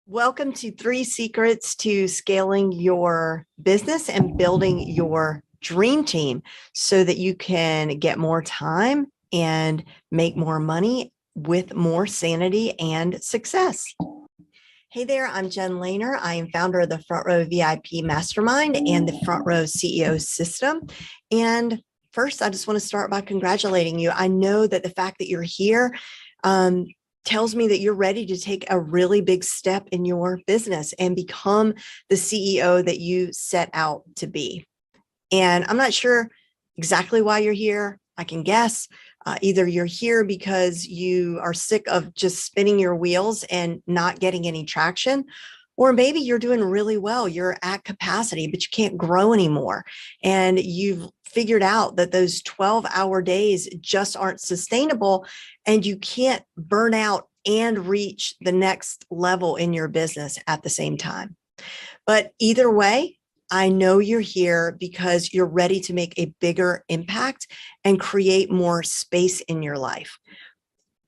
Welcome to 3 secrets to scaling your business and building your dream team so that you can get more time and make more money with more sanity and success. Hey there, I'm Jen Lehner. I am founder of the Front Row VIP Mastermind and the Front Row CEO System. And first, I just want to start by congratulating you. I know that the fact that you're here tells me that you're ready to take a really big step in your business and become the CEO that you set out to be. And I'm not sure exactly why you're here. I can guess. Either you're here because you are sick of just spinning your wheels and not getting any traction, or maybe you're doing really well. You're at capacity, but you can't grow anymore. And you've figured out that those 12-hour days just aren't sustainable, and you can't burn out and reach the next level in your business at the same time. But either way, I know you're here because you're ready to make a bigger impact and create more space in your life.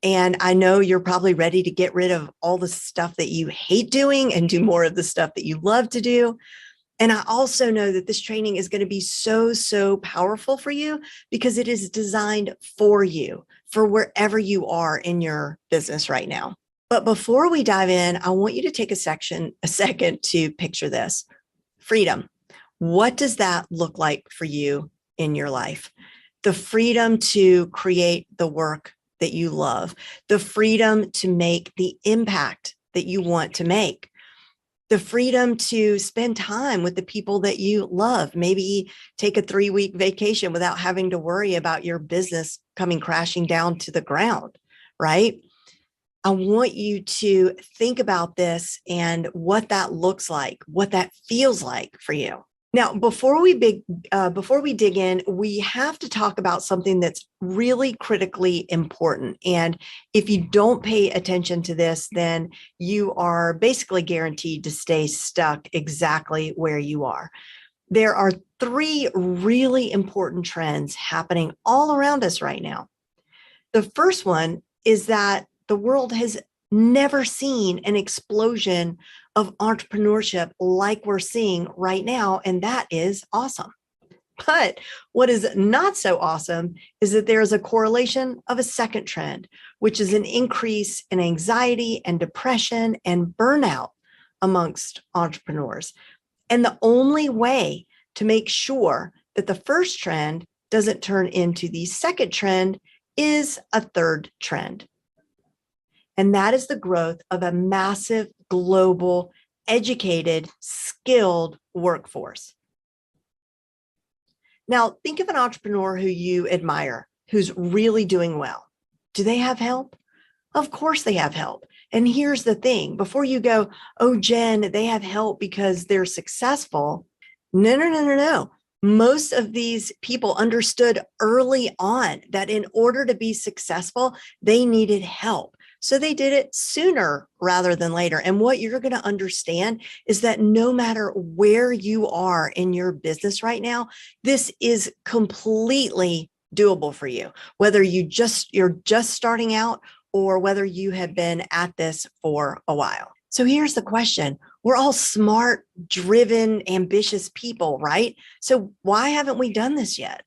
And I know you're probably ready to get rid of all the stuff that you hate doing and do more of the stuff that you love to do. And I also know that this training is going to be so powerful for you because it is designed for you, for wherever you are in your business right now. But before we dive in, I want you to take a second to picture this. Freedom. What does that look like for you in your life? The freedom to create the work that you love, the freedom to make the impact that you want to make, the freedom to spend time with the people that you love, maybe take a 3-week vacation without having to worry about your business coming crashing down to the ground, right? I want you to think about this and what that looks like, what that feels like for you. Now, before we dig in, we have to talk about something that's really critically important. And if you don't pay attention to this, then you are basically guaranteed to stay stuck exactly where you are. There are 3 really important trends happening all around us right now. The first one is that the world has never seen an explosion of entrepreneurship like we're seeing right now, and that is awesome. But what is not so awesome is that there is a correlation of a second trend, which is an increase in anxiety and depression and burnout amongst entrepreneurs. And the only way to make sure that the first trend doesn't turn into the second trend is a third trend. And that is the growth of a massive, global, educated, skilled workforce. Now, think of an entrepreneur who you admire, who's really doing well. Do they have help? Of course they have help. And here's the thing, before you go, oh, Jen, they have help because they're successful. No. Most of these people understood early on that in order to be successful, they needed help. So they did it sooner rather than later. And what you're going to understand is that no matter where you are in your business right now, this is completely doable for you, whether you're just starting out or whether you have been at this for a while. So here's the question. We're all smart, driven, ambitious people, right? So why haven't we done this yet?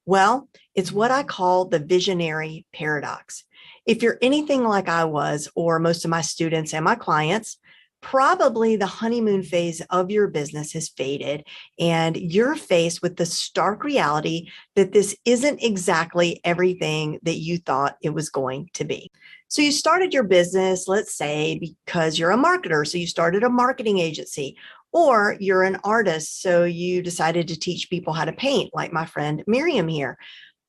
Well, it's what I call the visionary paradox. If you're anything like I was, or most of my students and my clients, probably the honeymoon phase of your business has faded, and you're faced with the stark reality that this isn't exactly everything that you thought it was going to be. So you started your business, let's say, because you're a marketer. So you started a marketing agency, or you're an artist. So you decided to teach people how to paint, like my friend Miriam here.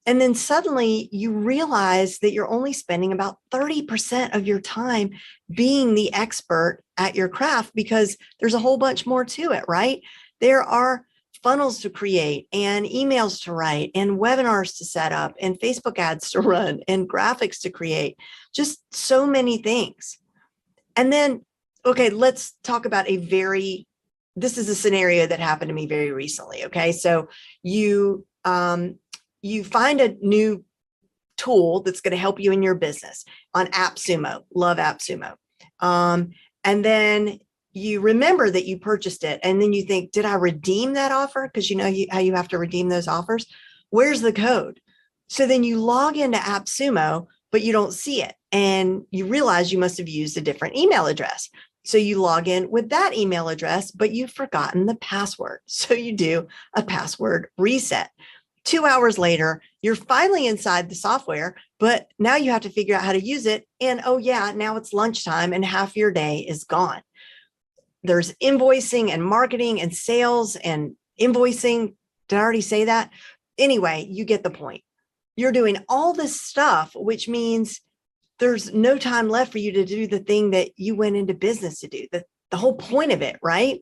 And then suddenly you realize that you're only spending about 30% of your time being the expert at your craft because there's a whole bunch more to it, right? There are funnels to create and emails to write and webinars to set up and Facebook ads to run and graphics to create, just so many things. And then, okay, let's talk about this is a scenario that happened to me very recently. Okay. So you find a new tool that's going to help you in your business on AppSumo. Love AppSumo. And then you remember that you purchased it. And then you think, did I redeem that offer? Because you know how you have to redeem those offers. Where's the code? So then you log into AppSumo, but you don't see it. And you realize you must have used a different email address. So you log in with that email address, but you've forgotten the password. So you do a password reset. 2 hours later, you're finally inside the software, but now you have to figure out how to use it. And oh, yeah, now it's lunchtime and half your day is gone. There's invoicing and marketing and sales and invoicing. Did I already say that? Anyway, you get the point. You're doing all this stuff, which means there's no time left for you to do the thing that you went into business to do, the whole point of it, right?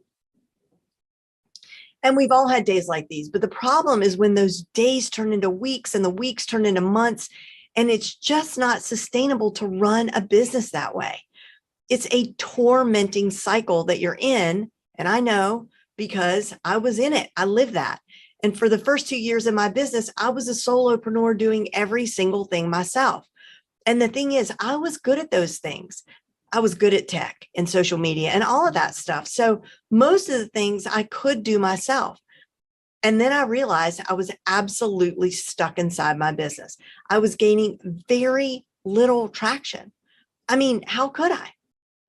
And we've all had days like these, but the problem is when those days turn into weeks and the weeks turn into months, and it's just not sustainable to run a business that way. It's a tormenting cycle that you're in. And I know because I was in it. I lived that. And for the first 2 years of my business, I was a solopreneur doing every single thing myself. And the thing is, I was good at those things. I was good at tech and social media and all of that stuff. So most of the things I could do myself. And then I realized I was absolutely stuck inside my business. I was gaining very little traction. I mean, how could I?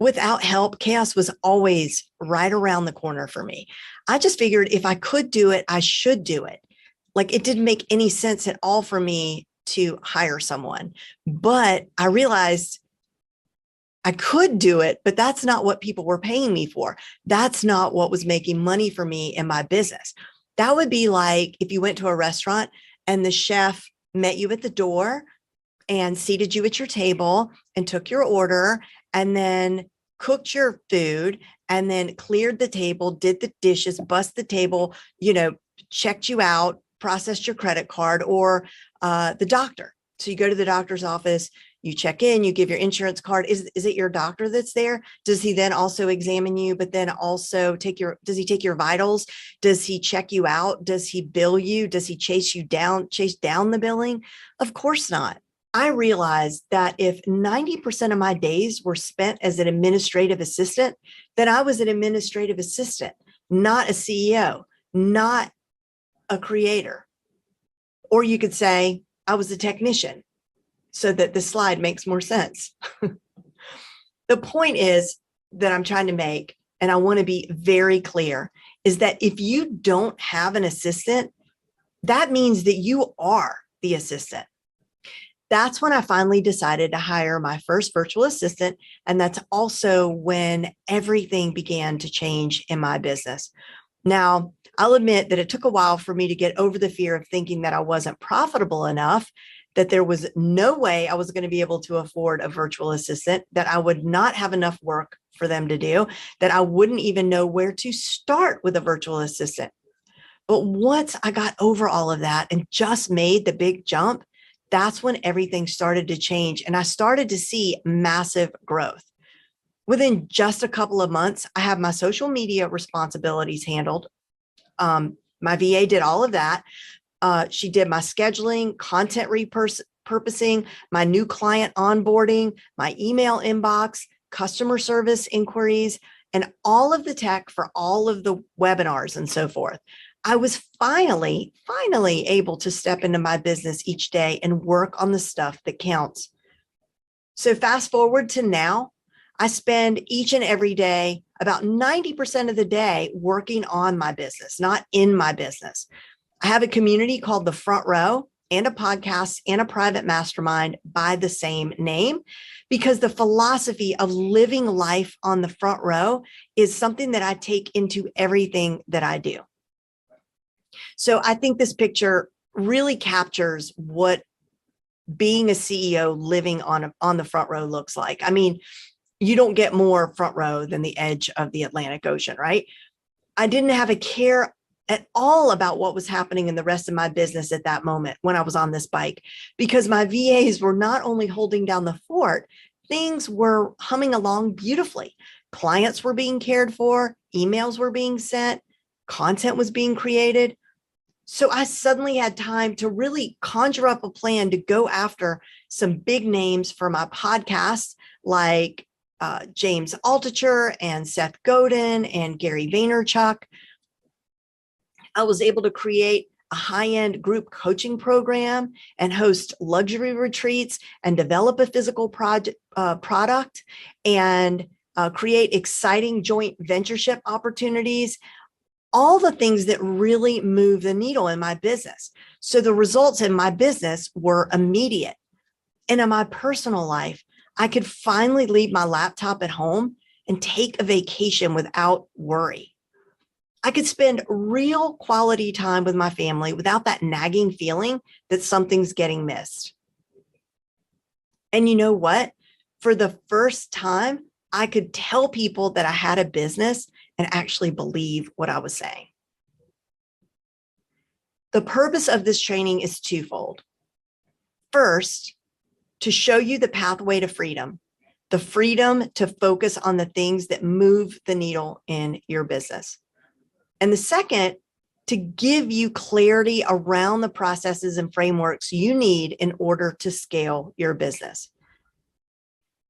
Without help, chaos was always right around the corner for me. I just figured if I could do it, I should do it. Like it didn't make any sense at all for me to hire someone. But I realized I could do it, but that's not what people were paying me for. That's not what was making money for me in my business. That would be like if you went to a restaurant and the chef met you at the door and seated you at your table and took your order and then cooked your food and then cleared the table, did the dishes, bussed the table, checked you out, processed your credit card, or the doctor. So you go to the doctor's office, you check in, you give your insurance card. Is it your doctor that's there? Does he then also examine you, but then also does he take your vitals? Does he check you out? Does he bill you? Does he chase down the billing? Of course not. I realized that if 90% of my days were spent as an administrative assistant, then I was an administrative assistant, not a CEO, not a creator. Or you could say I was a technician, so that the slide makes more sense. The point is that I'm trying to make, and I want to be very clear, is that if you don't have an assistant, that means that you are the assistant. That's when I finally decided to hire my first virtual assistant. And that's also when everything began to change in my business. Now, I'll admit that it took a while for me to get over the fear of thinking that I wasn't profitable enough, that there was no way I was going to be able to afford a virtual assistant, that I would not have enough work for them to do, that I wouldn't even know where to start with a virtual assistant. But once I got over all of that and just made the big jump, that's when everything started to change. And I started to see massive growth. Within just a couple of months, I have my social media responsibilities handled. My VA did all of that. She did my scheduling, content repurposing, my new client onboarding, my email inbox, customer service inquiries, and all of the tech for all of the webinars and so forth. I was finally able to step into my business each day and work on the stuff that counts. So fast forward to now, I spend each and every day, about 90% of the day, working on my business, not in my business. I have a community called The Front Row and a podcast and a private mastermind by the same name, because the philosophy of living life on the front row is something that I take into everything that I do. So I think this picture really captures what being a CEO living on the front row looks like. I mean, you don't get more front row than the edge of the Atlantic Ocean, right? I didn't have a care at all about what was happening in the rest of my business at that moment when I was on this bike, because my VAs were not only holding down the fort, things were humming along beautifully. Clients were being cared for, emails were being sent, content was being created. So I suddenly had time to really conjure up a plan to go after some big names for my podcast, like James Altucher and Seth Godin and Gary Vaynerchuk. I was able to create a high-end group coaching program and host luxury retreats and develop a physical product and create exciting joint ventureship opportunities, all the things that really move the needle in my business. So the results in my business were immediate. And in my personal life, I could finally leave my laptop at home and take a vacation without worry. I could spend real quality time with my family without that nagging feeling that something's getting missed. And you know what? For the first time, I could tell people that I had a business and actually believe what I was saying. The purpose of this training is twofold. First, to show you the pathway to freedom, the freedom to focus on the things that move the needle in your business. And the second, to give you clarity around the processes and frameworks you need in order to scale your business.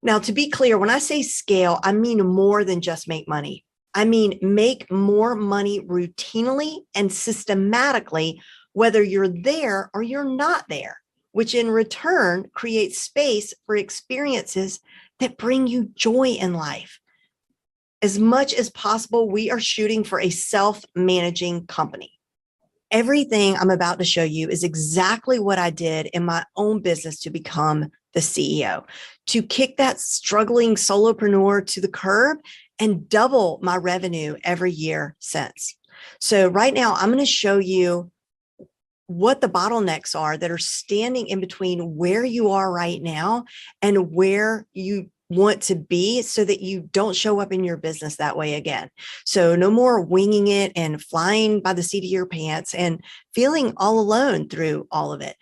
Now, to be clear, when I say scale, I mean more than just make money. I mean, make more money routinely and systematically, whether you're there or you're not there, which in return creates space for experiences that bring you joy in life. As much as possible, we are shooting for a self-managing company. Everything I'm about to show you is exactly what I did in my own business to become the CEO, to kick that struggling solopreneur to the curb and double my revenue every year since. So right now, I'm going to show you what the bottlenecks are that are standing in between where you are right now and where you want to be so that you don't show up in your business that way again. So no more winging it and flying by the seat of your pants and feeling all alone through all of it.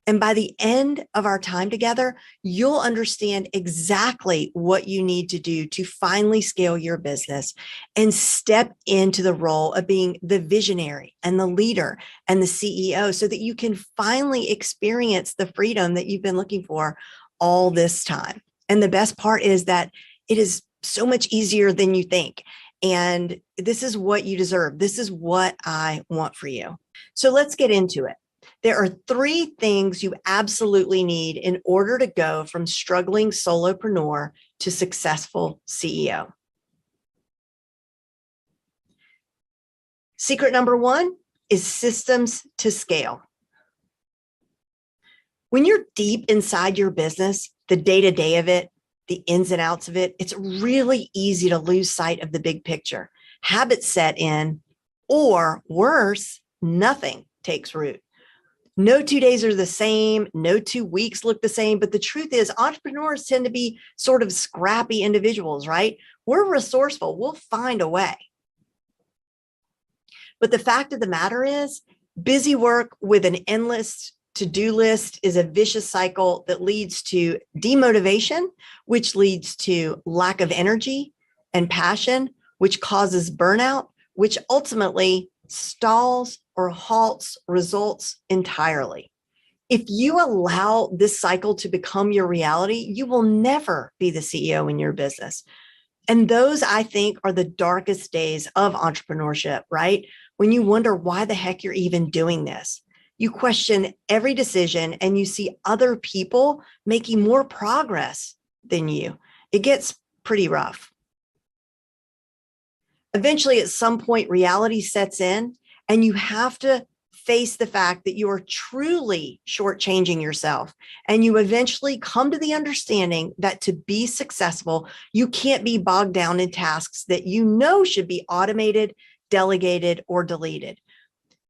And by the end of our time together, you'll understand exactly what you need to do to finally scale your business and step into the role of being the visionary and the leader and the CEO so that you can finally experience the freedom that you've been looking for all this time. And the best part is that it is so much easier than you think. And this is what you deserve. This is what I want for you. So let's get into it. There are 3 things you absolutely need in order to go from struggling solopreneur to successful CEO. Secret number 1 is systems to scale. When you're deep inside your business, the day-to-day of it, the ins and outs of it, it's really easy to lose sight of the big picture. Habits set in, or worse, nothing takes root. No 2 days are the same. No 2 weeks look the same. But the truth is, entrepreneurs tend to be sort of scrappy individuals, right? We're resourceful. We'll find a way. But the fact of the matter is, busy work with an endless to-do list is a vicious cycle that leads to demotivation, which leads to lack of energy and passion, which causes burnout, which ultimately stalls or halts results entirely. If you allow this cycle to become your reality, you will never be the CEO in your business. And those, I think, are the darkest days of entrepreneurship, right? When you wonder why the heck you're even doing this. You question every decision and you see other people making more progress than you. It gets pretty rough. Eventually, at some point, reality sets in and you have to face the fact that you are truly shortchanging yourself. And you eventually come to the understanding that to be successful, you can't be bogged down in tasks that you know should be automated, delegated, or deleted.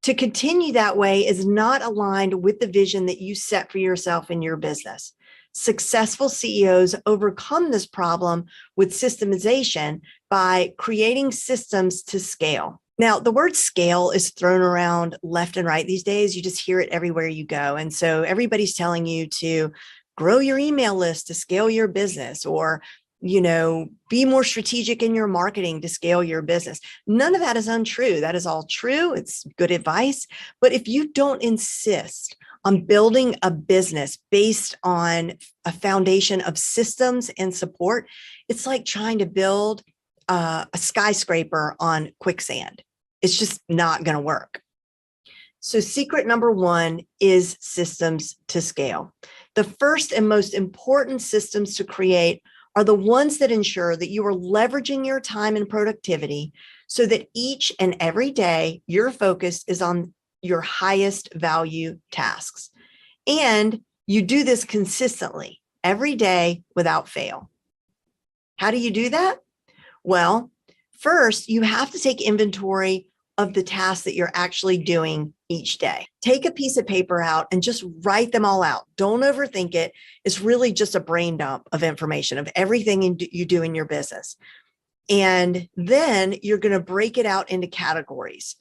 To continue that way is not aligned with the vision that you set for yourself in your business. Successful CEOs overcome this problem with systemization by creating systems to scale. Now, the word scale is thrown around left and right these days. You just hear it everywhere you go. And so everybody's telling you to grow your email list to scale your business, or be more strategic in your marketing to scale your business. None of that is untrue. That is all true. It's good advice. But if you don't insist on building a business based on a foundation of systems and support, it's like trying to build a skyscraper on quicksand. It's just not going to work. So secret number one is systems to scale. The first and most important systems to create are the ones that ensure that you are leveraging your time and productivity so that each and every day your focus is on your highest value tasks. And you do this consistently every day without fail. How do you do that? Well, first, you have to take inventory of the tasks that you're actually doing each day. Take a piece of paper out and just write them all out. Don't overthink it. It's really just a brain dump of information of everything you do in your business. And then you're going to break it out into categories.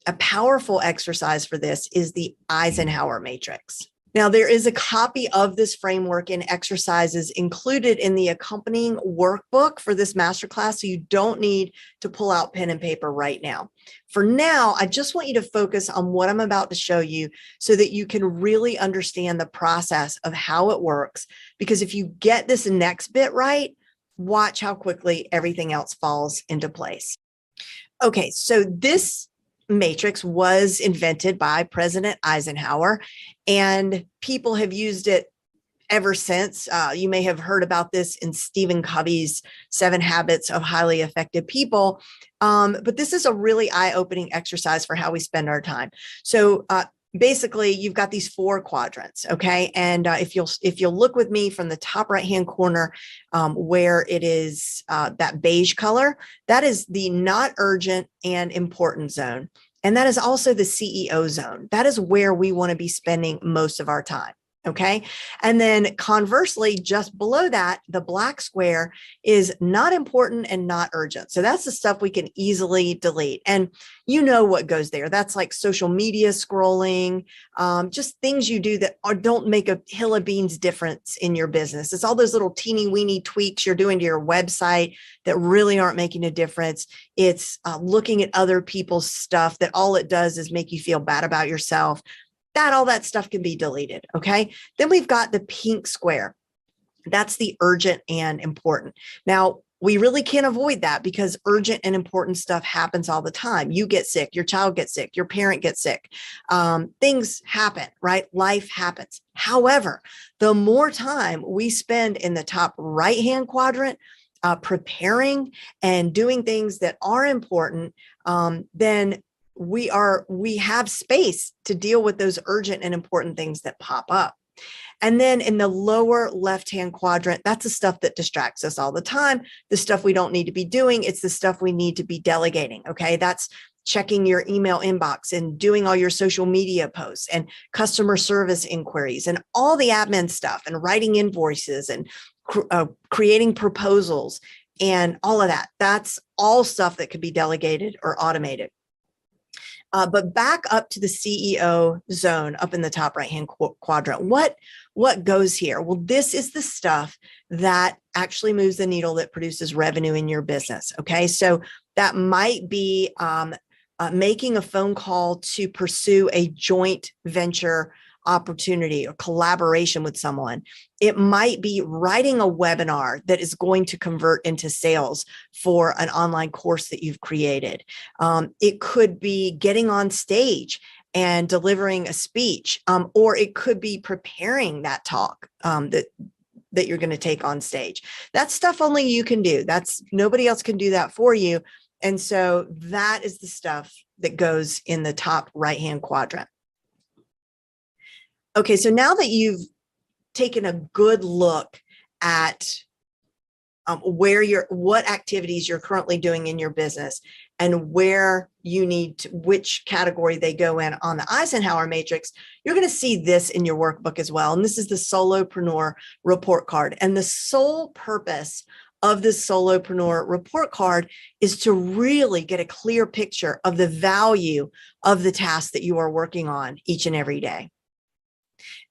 A powerful exercise for this is the Eisenhower matrix. Now, there is a copy of this framework and exercises included in the accompanying workbook for this masterclass, so you don't need to pull out pen and paper right now. For now, I just want you to focus on what I'm about to show you so that you can really understand the process of how it works. Because if you get this next bit right, watch how quickly everything else falls into place. Okay, so this matrix was invented by President Eisenhower, and people have used it ever since. You may have heard about this in Stephen Covey's 7 Habits of Highly Effective People. But this is a really eye-opening exercise for how we spend our time. So basically, you've got these 4 quadrants, okay? And if you'll look with me from the top right-hand corner, where it is that beige color, that is the not urgent and important zone. And that is also the CEO zone. That is where we want to be spending most of our time. Okay. And then conversely, just below that, the black square is not important and not urgent. So that's the stuff we can easily delete. And you know what goes there. That's like social media scrolling, just things you do that don't make a hill of beans difference in your business. It's all those little teeny weeny tweaks you're doing to your website that really aren't making a difference. It's looking at other people's stuff that all it does is make you feel bad about yourself. All that stuff can be deleted. Okay. Then we've got the pink square. That's the urgent and important. Now, we really can't avoid that because urgent and important stuff happens all the time. You get sick, your child gets sick, your parent gets sick. Things happen, right? Life happens. However, the more time we spend in the top right-hand quadrant, preparing and doing things that are important, then we have space to deal with those urgent and important things that pop up. And then in the lower left-hand quadrant, that's the stuff that distracts us all the time, the stuff we don't need to be doing. It's the stuff we need to be delegating. Okay. That's checking your email inbox and doing all your social media posts and customer service inquiries and all the admin stuff and writing invoices and creating proposals and all of that. That's all stuff that could be delegated or automated. But back up to the CEO zone up in the top right-hand quadrant. What goes here? Well, this is the stuff that actually moves the needle that produces revenue in your business. Okay, so that might be making a phone call to pursue a joint venture opportunity or collaboration with someone. It might be writing a webinar that is going to convert into sales for an online course that you've created. It could be getting on stage and delivering a speech, or it could be preparing that talk that you're going to take on stage. That's stuff only you can do. Nobody else can do that for you. And so that is the stuff that goes in the top right-hand quadrant. Okay, so now that you've taken a good look at what activities you're currently doing in your business and where you need to, which category they go in on the Eisenhower matrix, you're going to see this in your workbook as well. And this is the Solopreneur report card. And the sole purpose of this Solopreneur report card is to really get a clear picture of the value of the task that you are working on each and every day.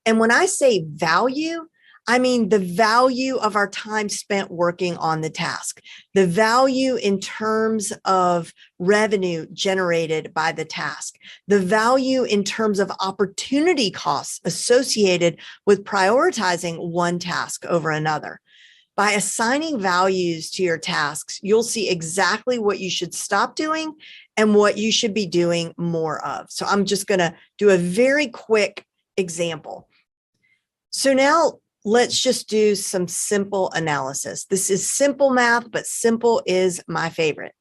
And when I say value, I mean, the value of our time spent working on the task, the value in terms of revenue generated by the task, the value in terms of opportunity costs associated with prioritizing one task over another. By assigning values to your tasks, you'll see exactly what you should stop doing and what you should be doing more of. So I'm just going to do a very quick example. So now let's just do some simple analysis. This is simple math, but simple is my favorite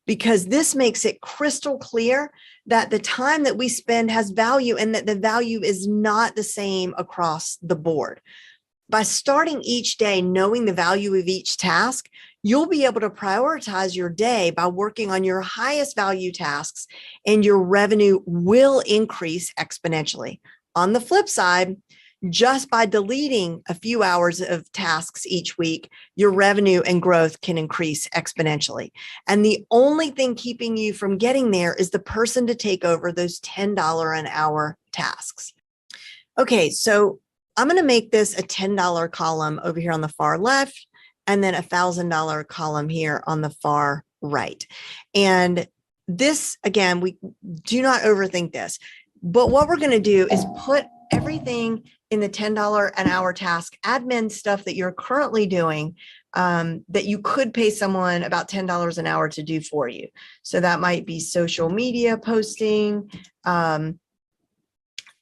because this makes it crystal clear that the time that we spend has value and that the value is not the same across the board. By starting each day knowing the value of each task, you'll be able to prioritize your day by working on your highest value tasks, and your revenue will increase exponentially. On the flip side, just by deleting a few hours of tasks each week, your revenue and growth can increase exponentially. And the only thing keeping you from getting there is the person to take over those $10 an hour tasks. Okay, so I'm going to make this a $10 column over here on the far left, and then a $1,000 column here on the far right. And this, again, we do not overthink this, but what we're going to do is put everything in the $10 an hour task, admin stuff that you're currently doing, that you could pay someone about $10 an hour to do for you. So that might be social media posting,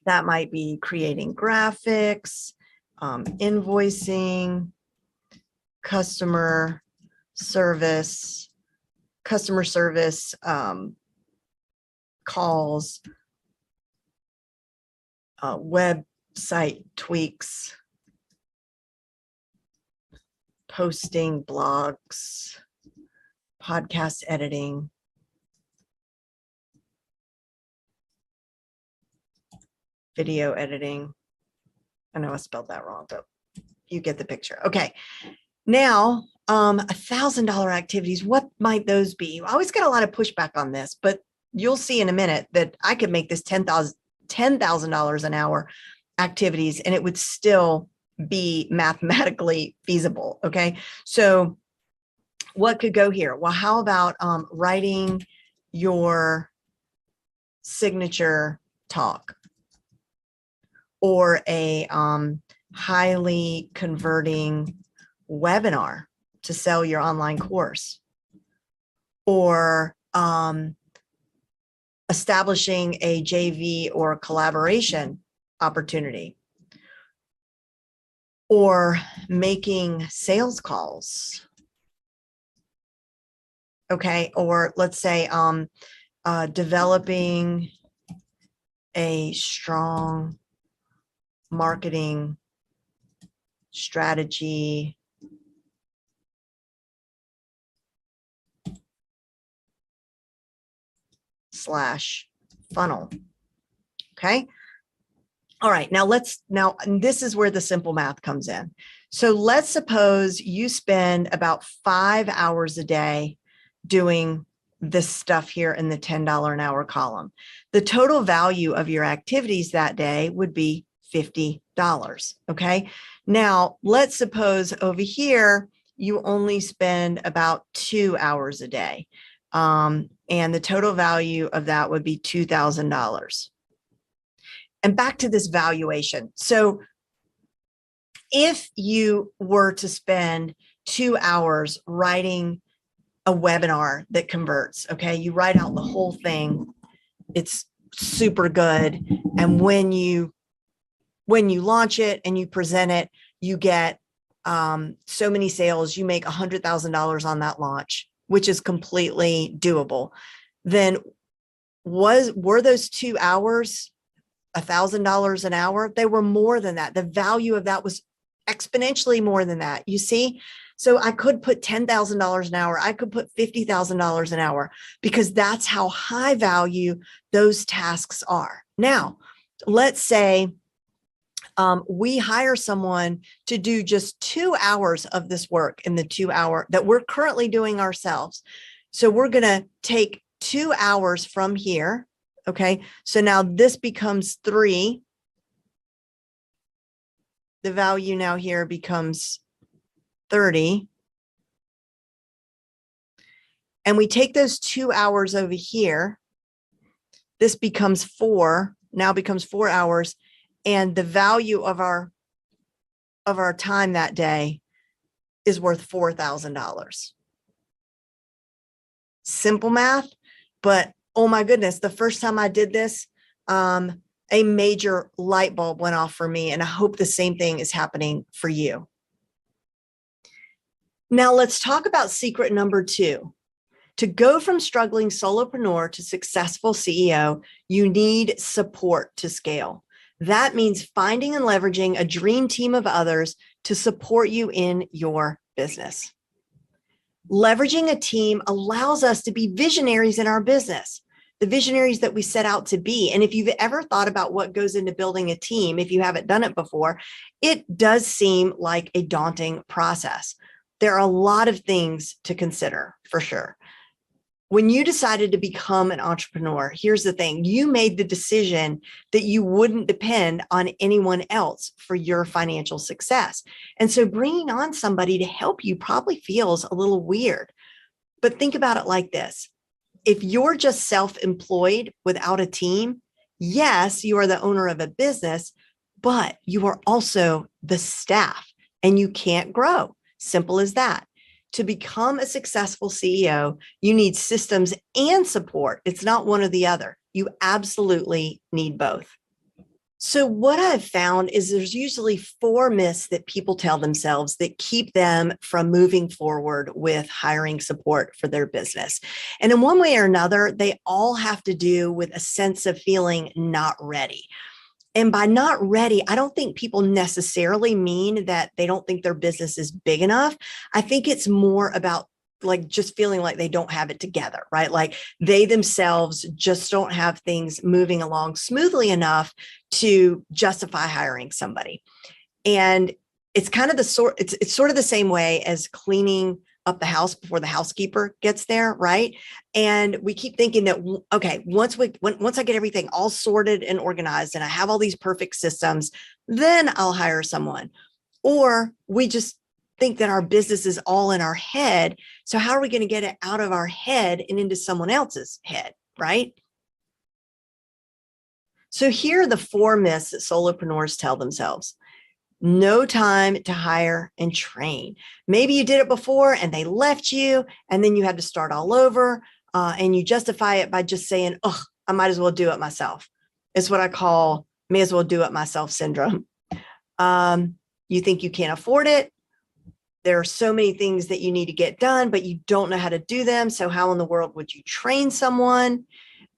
that might be creating graphics, invoicing, customer service calls, website tweaks, posting blogs, podcast editing, video editing. I know I spelled that wrong, but you get the picture. Okay. Now, $1,000 activities, what might those be? I always get a lot of pushback on this, but you'll see in a minute that I could make this $10,000 an hour activities, and it would still be mathematically feasible. Okay. So what could go here? Well, how about writing your signature talk, or a highly converting webinar to sell your online course, or establishing a JV or collaboration opportunity, or making sales calls. Okay, or let's say developing a strong marketing strategy / funnel. Okay. All right. Now this is where the simple math comes in. So let's suppose you spend about 5 hours a day doing this stuff here in the $10 an hour column. The total value of your activities that day would be $50. Okay. Now let's suppose over here, you only spend about 2 hours a day. And the total value of that would be $2,000. And back to this valuation. So if you were to spend 2 hours writing a webinar that converts, okay, you write out the whole thing, it's super good. And when you launch it and you present it, you get so many sales, you make $100,000 on that launch, which is completely doable. Then were those 2 hours $1,000 an hour? They were more than that. The value of that was exponentially more than that. You see? So I could put $10,000 an hour. I could put $50,000 an hour, because that's how high value those tasks are. Now, let's say we hire someone to do just 2 hours of this work in the 2 hour that we're currently doing ourselves. So we're going to take 2 hours from here. Okay. So now this becomes 3. the value now here becomes 30. And we take those 2 hours over here. This becomes 4, now becomes 4 hours. And the value of our time that day is worth $4,000. Simple math, but oh my goodness, the first time I did this, a major light bulb went off for me, and I hope the same thing is happening for you. Now let's talk about secret number 2. To go from struggling solopreneur to successful CEO, you need support to scale. That means finding and leveraging a dream team of others to support you in your business. Leveraging a team allows us to be visionaries in our business, the visionaries that we set out to be. And if you've ever thought about what goes into building a team, if you haven't done it before, it does seem like a daunting process. There are a lot of things to consider, for sure. When you decided to become an entrepreneur, here's the thing. You made the decision that you wouldn't depend on anyone else for your financial success. And so bringing on somebody to help you probably feels a little weird. But think about it like this. If you're just self-employed without a team, yes, you are the owner of a business, but you are also the staff and you can't grow. Simple as that. To become a successful CEO, you need systems and support. It's not one or the other. You absolutely need both. So what I've found is there's usually 4 myths that people tell themselves that keep them from moving forward with hiring support for their business. And in one way or another, they all have to do with a sense of feeling not ready. And by not ready, I don't think people necessarily mean that they don't think their business is big enough. I think it's more about like just feeling like they don't have it together, right? Like they themselves just don't have things moving along smoothly enough to justify hiring somebody. And it's kind of it's sort of the same way as cleaning up the house before the housekeeper gets there, right? And we keep thinking that, okay, once I get everything all sorted and organized and I have all these perfect systems, then I'll hire someone. Or we just think that our business is all in our head. So how are we going to get it out of our head and into someone else's head, right? So here are the 4 myths that solopreneurs tell themselves. No time to hire and train. Maybe you did it before and they left you and then you had to start all over and you justify it by just saying, oh, I might as well do it myself. It's what I call may as well do it myself syndrome. You think you can't afford it. There are so many things that you need to get done, but you don't know how to do them. So how in the world would you train someone?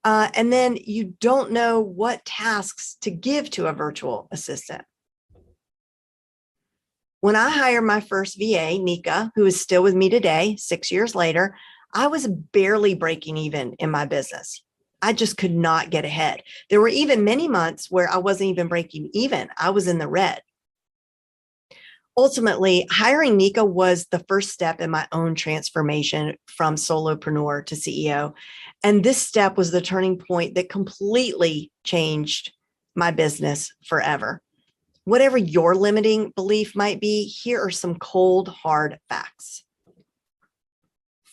And then you don't know what tasks to give to a virtual assistant. When I hired my first VA, Nika, who is still with me today, 6 years later, I was barely breaking even in my business. I just could not get ahead. There were even many months where I wasn't even breaking even. I was in the red. Ultimately, hiring Nika was the first step in my own transformation from solopreneur to CEO. And this step was the turning point that completely changed my business forever. Whatever your limiting belief might be, here are some cold, hard facts.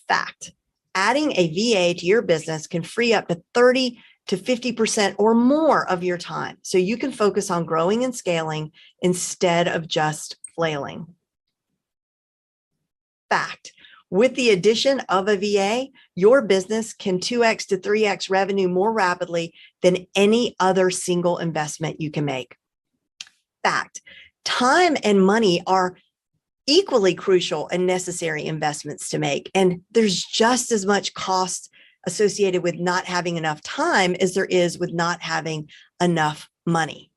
Fact, adding a VA to your business can free up to 30 to 50% or more of your time. So you can focus on growing and scaling instead of just flailing. Fact, with the addition of a VA, your business can 2x to 3x revenue more rapidly than any other single investment you can make. Fact, time and money are equally crucial and necessary investments to make. And there's just as much cost associated with not having enough time as there is with not having enough money.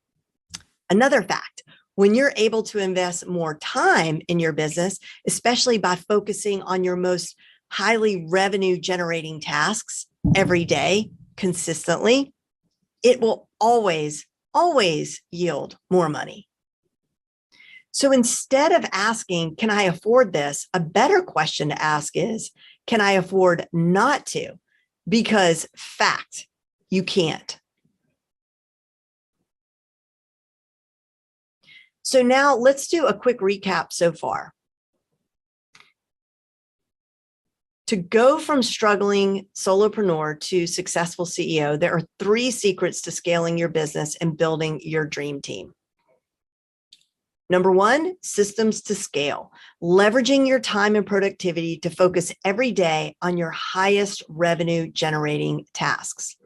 Another fact, when you're able to invest more time in your business, especially by focusing on your most highly revenue generating tasks every day consistently, it will always yield more money. So instead of asking, can I afford this? A better question to ask is, can I afford not to? Because fact, you can't. So now let's do a quick recap so far. To go from struggling solopreneur to successful CEO, there are 3 secrets to scaling your business and building your dream team. Number 1, systems to scale, leveraging your time and productivity to focus every day on your highest revenue generating tasks.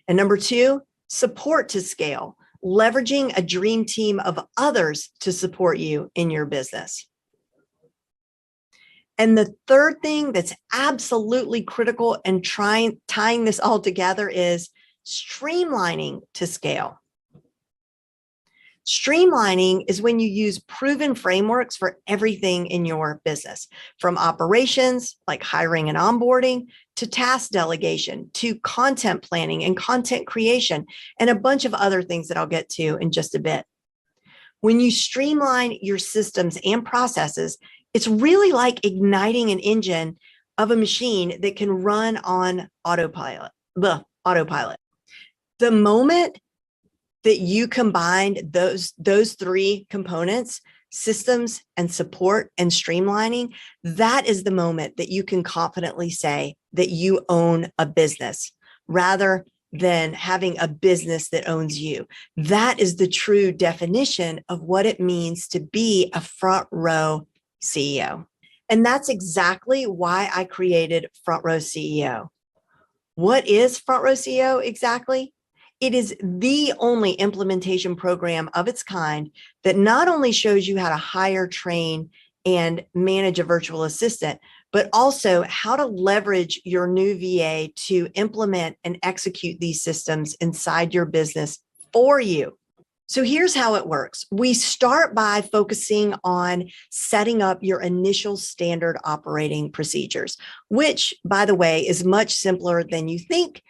And number 2, support to scale, leveraging a dream team of others to support you in your business. And the third thing that's absolutely critical and tying this all together is streamlining to scale. Streamlining is when you use proven frameworks for everything in your business, from operations like hiring and onboarding to task delegation to content planning and content creation and a bunch of other things that I'll get to in just a bit. When you streamline your systems and processes, it's really like igniting an engine of a machine that can run on autopilot. The moment that you combined those 3 components, systems and support and streamlining, that is the moment that you can confidently say that you own a business rather than having a business that owns you. That is the true definition of what it means to be a front row CEO. And that's exactly why I created Front Row CEO. What is Front Row CEO exactly? It is the only implementation program of its kind that not only shows you how to hire, train, and manage a virtual assistant, but also how to leverage your new VA to implement and execute these systems inside your business for you. So here's how it works. We start by focusing on setting up your initial standard operating procedures, which, by the way, is much simpler than you think,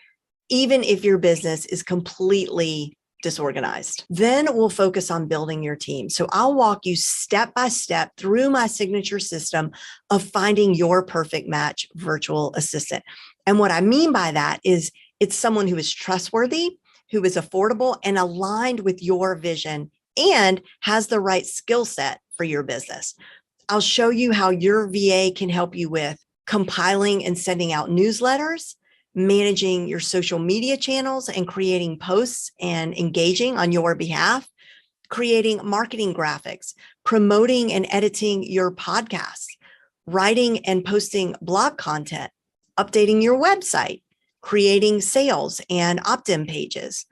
even if your business is completely disorganized. Then we'll focus on building your team. So I'll walk you step by step through my signature system of finding your perfect match virtual assistant. And what I mean by that is it's someone who is trustworthy, who is affordable and aligned with your vision and has the right skill set for your business. I'll show you how your VA can help you with compiling and sending out newsletters, managing your social media channels and creating posts and engaging on your behalf, creating marketing graphics, promoting and editing your podcasts, writing and posting blog content, updating your website, creating sales and opt-in pages,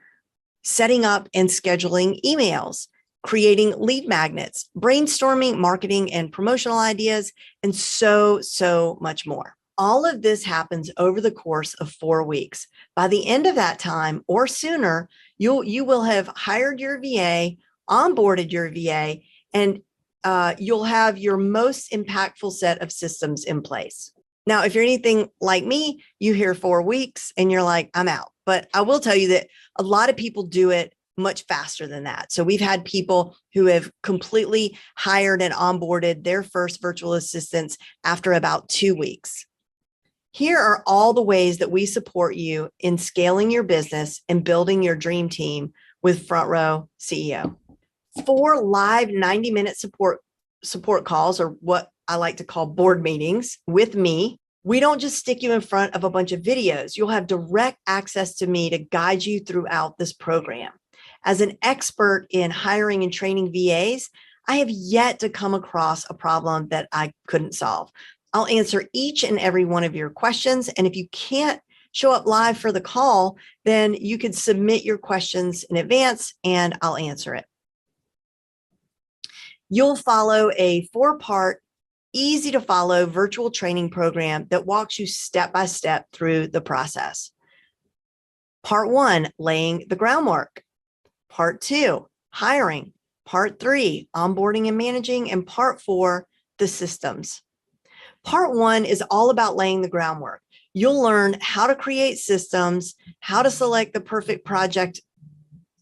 setting up and scheduling emails, creating lead magnets, brainstorming marketing and promotional ideas, and so much more. All of this happens over the course of 4 weeks. By the end of that time or sooner, you will have hired your VA, onboarded your VA, and you'll have your most impactful set of systems in place. Now, if you're anything like me, you hear 4 weeks and you're like, I'm out. But I will tell you that a lot of people do it much faster than that. So we've had people who have completely hired and onboarded their first virtual assistants after about 2 weeks. Here are all the ways that we support you in scaling your business and building your dream team with Front Row CEO. 4 live 90-minute support calls, or what I like to call board meetings with me. We don't just stick you in front of a bunch of videos. You'll have direct access to me to guide you throughout this program. As an expert in hiring and training VAs, I have yet to come across a problem that I couldn't solve. I'll answer each and every one of your questions. And if you can't show up live for the call, then you could submit your questions in advance and I'll answer it. You'll follow a 4-part, easy to follow virtual training program that walks you step by step through the process. Part 1, laying the groundwork. Part 2, hiring. Part 3, onboarding and managing. And Part 4, the systems. Part 1 is all about laying the groundwork. You'll learn how to create systems, how to select the perfect project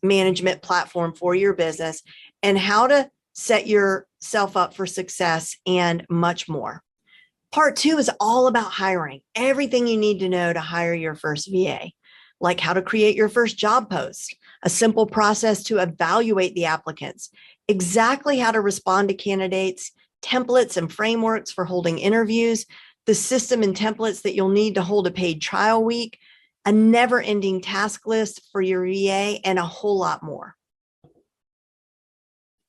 management platform for your business, and how to set yourself up for success and much more. Part 2 is all about hiring, everything you need to know to hire your first VA, like how to create your first job post, a simple process to evaluate the applicants, exactly how to respond to candidates, templates and frameworks for holding interviews, the system and templates that you'll need to hold a paid trial week, a never-ending task list for your VA, and a whole lot more.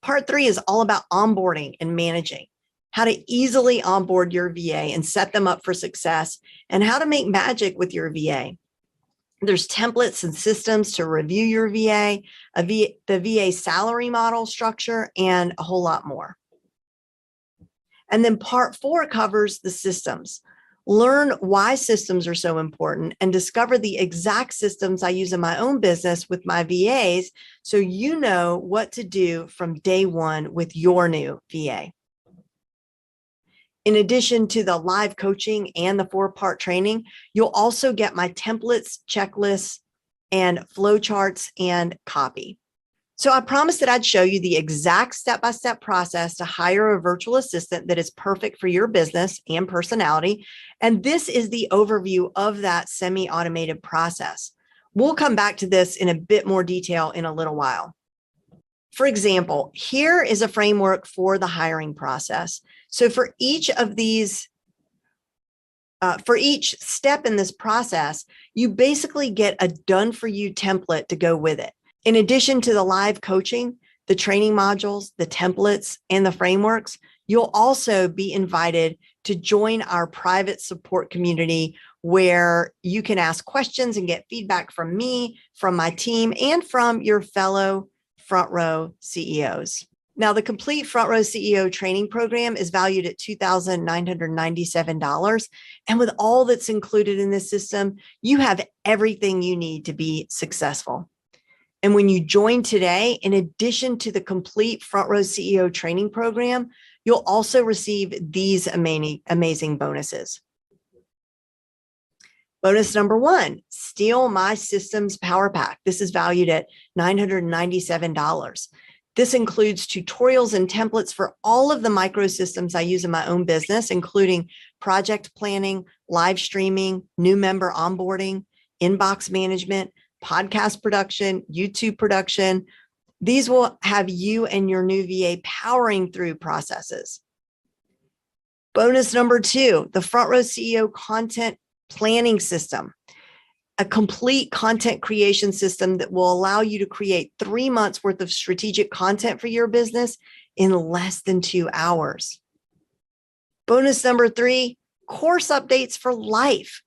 Part 3 is all about onboarding and managing, how to easily onboard your VA and set them up for success, and how to make magic with your VA. There's templates and systems to review your VA, the VA salary model structure, and a whole lot more. And then part 4 covers the systems. Learn why systems are so important and discover the exact systems I use in my own business with my VAs so you know what to do from day one with your new VA. In addition to the live coaching and the 4-part training, you'll also get my templates, checklists, and flowcharts and copy. So I promised that I'd show you the exact step-by-step process to hire a virtual assistant that is perfect for your business and personality. And this is the overview of that semi-automated process. We'll come back to this in a bit more detail in a little while. For example, here is a framework for the hiring process. So for each of these, for each step in this process, you basically get a done-for-you template to go with it. In addition to the live coaching, the training modules, the templates, and the frameworks, you'll also be invited to join our private support community where you can ask questions and get feedback from me, from my team, and from your fellow Front Row CEOs. Now, the complete Front Row CEO training program is valued at $2,997. And with all that's included in this system, you have everything you need to be successful. And when you join today, in addition to the complete Front Row CEO training program, you'll also receive these amazing bonuses. Bonus number 1, Steal My Systems Power Pack. This is valued at $997. This includes tutorials and templates for all of the microsystems I use in my own business, including project planning, live streaming, new member onboarding, inbox management, podcast production, YouTube production. These will have you and your new VA powering through processes. Bonus number 2, the Front Row CEO content planning system, a complete content creation system that will allow you to create 3 months worth of strategic content for your business in less than 2 hours. Bonus number 3, course updates for life.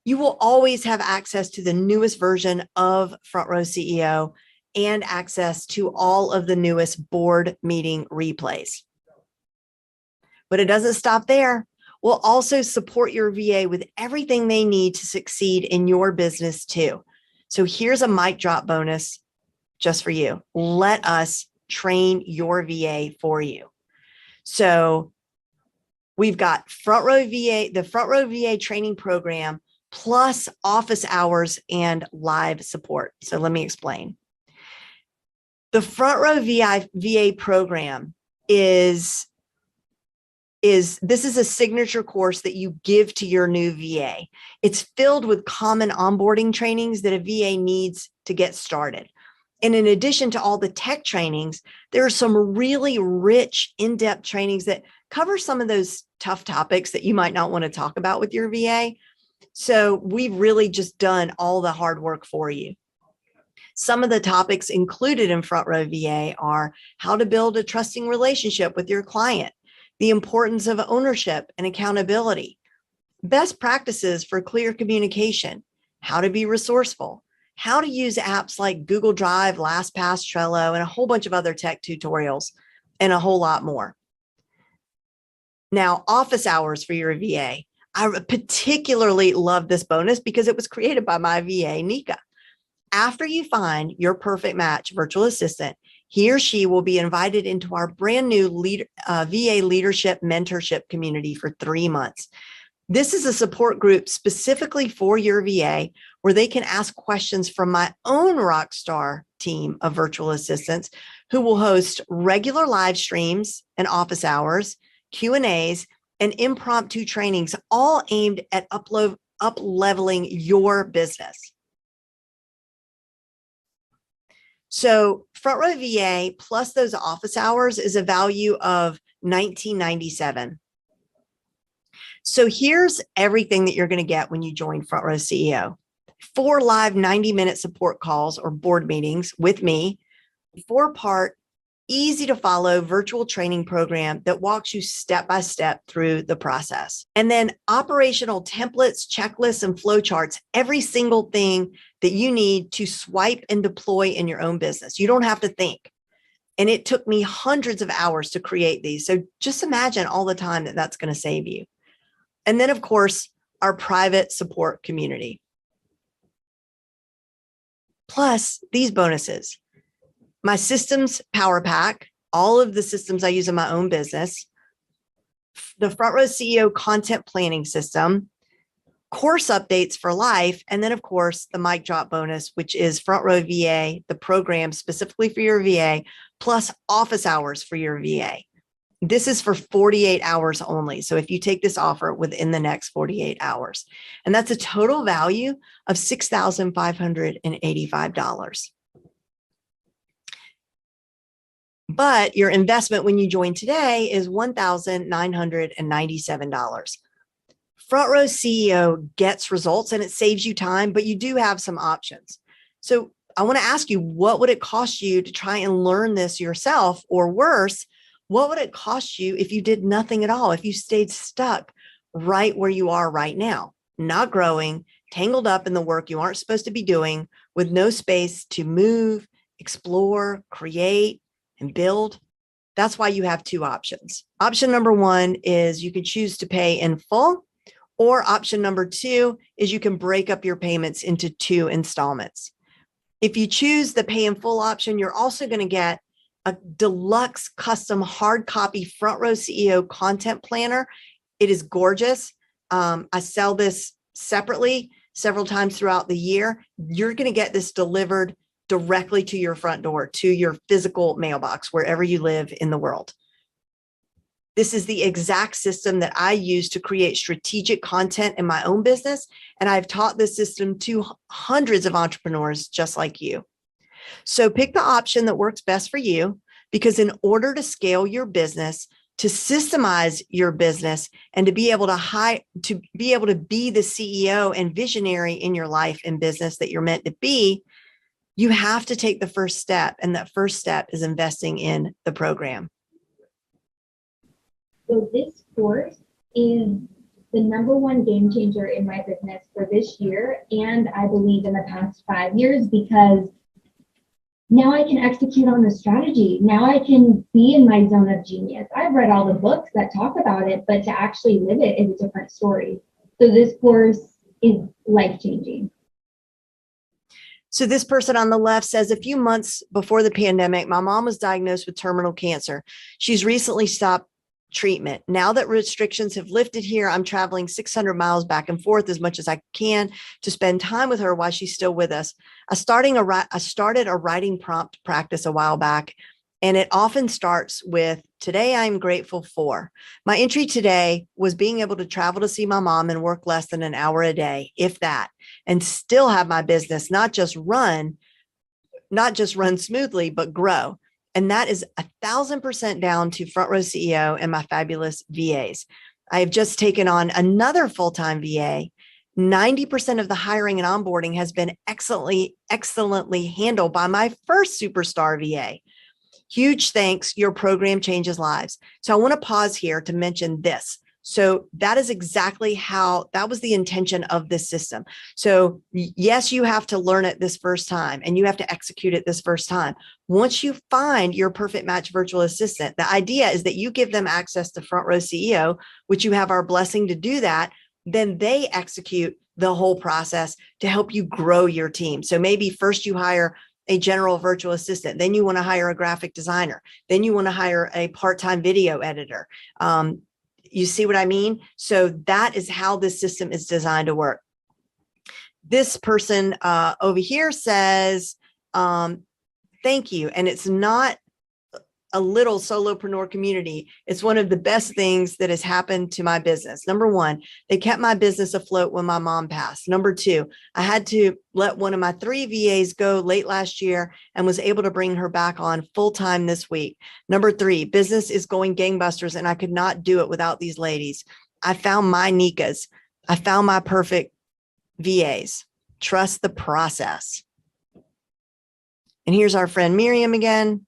You will always have access to the newest version of Front Row CEO and access to all of the newest board meeting replays. But it doesn't stop there. We'll also support your VA with everything they need to succeed in your business too. So here's a mic drop bonus just for you. Let us train your VA for you. So we've got the Front Row VA training program plus office hours and live support. So let me explain. The Front Row VA program is a signature course that you give to your new VA. It's filled with common onboarding trainings that a VA needs to get started. And in addition to all the tech trainings, there are some really rich, in-depth trainings that cover some of those tough topics that you might not want to talk about with your VA. So we've really just done all the hard work for you. Some of the topics included in Front Row VA are how to build a trusting relationship with your client, the importance of ownership and accountability, best practices for clear communication, how to be resourceful, how to use apps like Google Drive, LastPass, Trello, and a whole bunch of other tech tutorials, and a whole lot more. Now, office hours for your VA. I particularly love this bonus because it was created by my VA, Nika. After you find your perfect match virtual assistant, he or she will be invited into our brand new VA leadership mentorship community for 3 months. This is a support group specifically for your VA where they can ask questions from my own rockstar team of virtual assistants who will host regular live streams and office hours, Q&As, and impromptu trainings, all aimed at up-leveling your business. So front row VA plus those office hours is a value of $19.97. So here's everything that you're going to get when you join Front Row CEO. 4 live 90-minute support calls or board meetings with me, 4-part, easy to follow virtual training program that walks you step by step through the process. And then operational templates, checklists, and flowcharts, every single thing that you need to swipe and deploy in your own business. You don't have to think. And it took me hundreds of hours to create these. So just imagine all the time that that's going to save you. And then, of course, our private support community. Plus these bonuses. My systems power pack, all of the systems I use in my own business, the Front Row CEO content planning system, course updates for life, and then, of course, the mic drop bonus, which is Front Row VA, the program specifically for your VA, plus office hours for your VA. This is for 48 hours only. So if you take this offer within the next 48 hours, and that's a total value of $6,585. But your investment when you join today is $1,997. Front Row CEO gets results and it saves you time, but you do have some options. So I want to ask you, what would it cost you to try and learn this yourself? Or worse, what would it cost you if you did nothing at all? If you stayed stuck right where you are right now, not growing, tangled up in the work you aren't supposed to be doing, with no space to move, explore, create, and build? That's why you have 2 options. Option number 1 is you can choose to pay in full, or option number 2 is you can break up your payments into 2 installments. If you choose the pay in full option, you're also going to get a deluxe custom hard copy Front Row CEO content planner. It is gorgeous. I sell this separately several times throughout the year. You're going to get this delivered directly to your front door, to your physical mailbox, wherever you live in the world. This is the exact system that I use to create strategic content in my own business. And I've taught this system to hundreds of entrepreneurs just like you. So pick the option that works best for you, because in order to scale your business, to systemize your business, and to be able to be the CEO and visionary in your life and business that you're meant to be, you have to take the first step. And that first step is investing in the program. So this course is the #1 game changer in my business for this year, and I believe in the past 5 years, because now I can execute on the strategy. Now I can be in my zone of genius. I've read all the books that talk about it, but to actually live it is a different story. So this course is life-changing. So this person on the left says, a few months before the pandemic, my mom was diagnosed with terminal cancer. She's recently stopped treatment. Now that restrictions have lifted here, I'm traveling 600 miles back and forth as much as I can to spend time with her while she's still with us. I started a writing prompt practice a while back, and it often starts with, today I'm grateful for. My entry today was being able to travel to see my mom and work less than an hour a day, if that, and still have my business not just run smoothly, but grow. And that is 1,000% down to Front Row CEO and my fabulous VAs. I have just taken on another full-time VA. 90% of the hiring and onboarding has been excellently handled by my first superstar VA. Huge thanks. Your program changes lives. So I want to pause here to mention this. So that is exactly that was the intention of this system. So yes, you have to learn it this first time, and you have to execute it this first time. Once you find your perfect match virtual assistant, the idea is that you give them access to Front Row CEO, which you have our blessing to do that. Then they execute the whole process to help you grow your team. So maybe first you hire a general virtual assistant, then you want to hire a graphic designer, then you want to hire a part-time video editor. You see what I mean? So that is how this system is designed to work. This person over here says, thank you. And it's not a little solopreneur community. It's one of the best things that has happened to my business. Number one, they kept my business afloat when my mom passed. Number two, I had to let one of my 3 VAs go late last year and was able to bring her back on full time this week. Number three, business is going gangbusters and I could not do it without these ladies. I found my Nikas. I found my perfect VAs. Trust the process. And here's our friend Miriam again.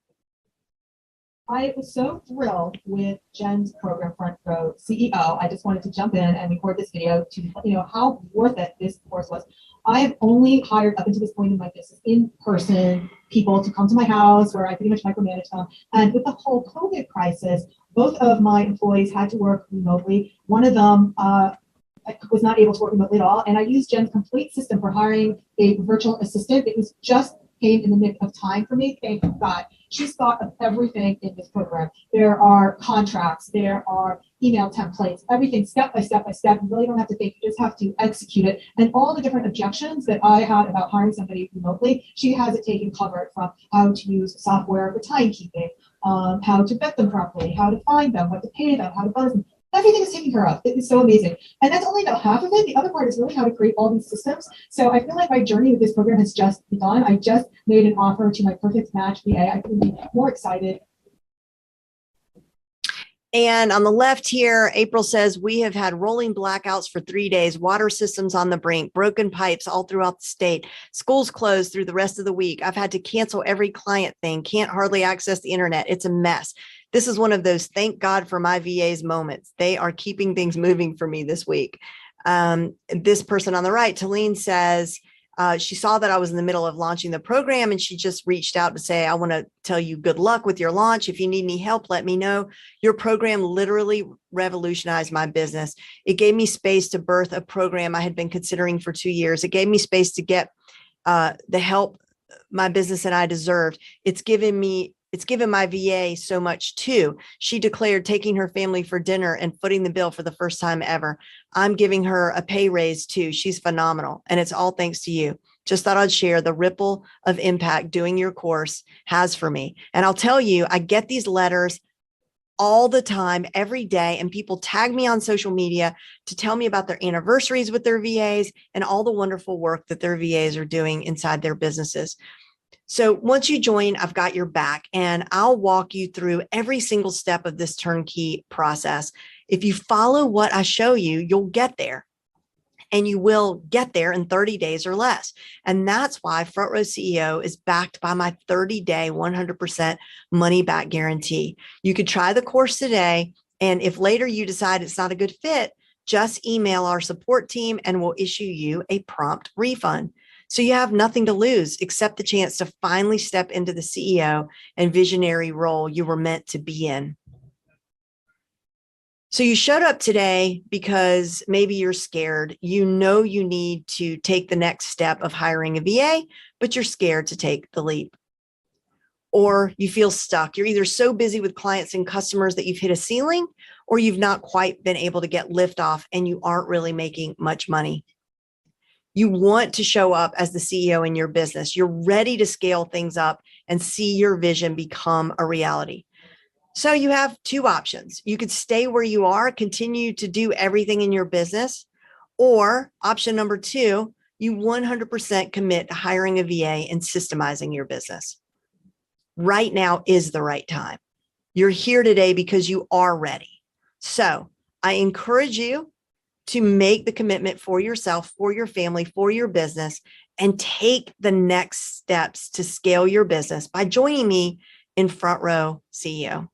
I was so thrilled with Jen's program, Front Row CEO. I just wanted to jump in and record this video to let you know how worth it this course was. I have only hired up until this point in my business in-person people to come to my house where I pretty much micromanage them. And with the whole COVID crisis, both of my employees had to work remotely. One of them was not able to work remotely at all. And I used Jen's complete system for hiring a virtual assistant. It was just came in the nick of time for me. Thank God. She's thought of everything in this program. There are contracts, there are email templates, everything step by step by step. You really don't have to think, you just have to execute it. And all the different objections that I had about hiring somebody remotely, she has it taken covered, from how to use software for timekeeping, how to vet them properly, how to find them, what to pay them, how to buzz them. Everything is taken care of. It is so amazing. And that's only about half of it. The other part is really how to create all these systems. So I feel like my journey with this program has just begun. I just made an offer to my perfect match VA. I couldn't be more excited. And on the left here, April says, we have had rolling blackouts for 3 days, water systems on the brink, broken pipes all throughout the state, schools closed through the rest of the week. I've had to cancel every client thing, can't hardly access the internet. It's a mess. This is one of those thank God for my VA's moments. They are keeping things moving for me this week. This person on the right, Talene, says, she saw that I was in the middle of launching the program and she just reached out to say, I want to tell you good luck with your launch. If you need any help, let me know. Your program literally revolutionized my business. It gave me space to birth a program I had been considering for 2 years. It gave me space to get the help my business and I deserved. It's given my VA so much too. She declared taking her family for dinner and footing the bill for the first time ever. I'm giving her a pay raise too. She's phenomenal. And it's all thanks to you. Just thought I'd share the ripple of impact doing your course has for me. And I'll tell you, I get these letters all the time, every day, and people tag me on social media to tell me about their anniversaries with their VAs and all the wonderful work that their VAs are doing inside their businesses. So once you join, I've got your back and I'll walk you through every single step of this turnkey process. If you follow what I show you, you'll get there, and you will get there in 30 days or less. And that's why Front Row CEO is backed by my 30-day, 100% money back guarantee. You could try the course today. And if later you decide it's not a good fit, just email our support team and we'll issue you a prompt refund. So you have nothing to lose except the chance to finally step into the CEO and visionary role you were meant to be in. So you showed up today because maybe you're scared. You know you need to take the next step of hiring a VA, but you're scared to take the leap. Or you feel stuck. You're either so busy with clients and customers that you've hit a ceiling, or you've not quite been able to get lift off and you aren't really making much money. You want to show up as the CEO in your business. You're ready to scale things up and see your vision become a reality. So you have two options. You could stay where you are, continue to do everything in your business, or option number two, you 100% commit to hiring a VA and systemizing your business. Right now is the right time. You're here today because you are ready. So I encourage you to make the commitment for yourself, for your family, for your business, and take the next steps to scale your business by joining me in Front Row CEO.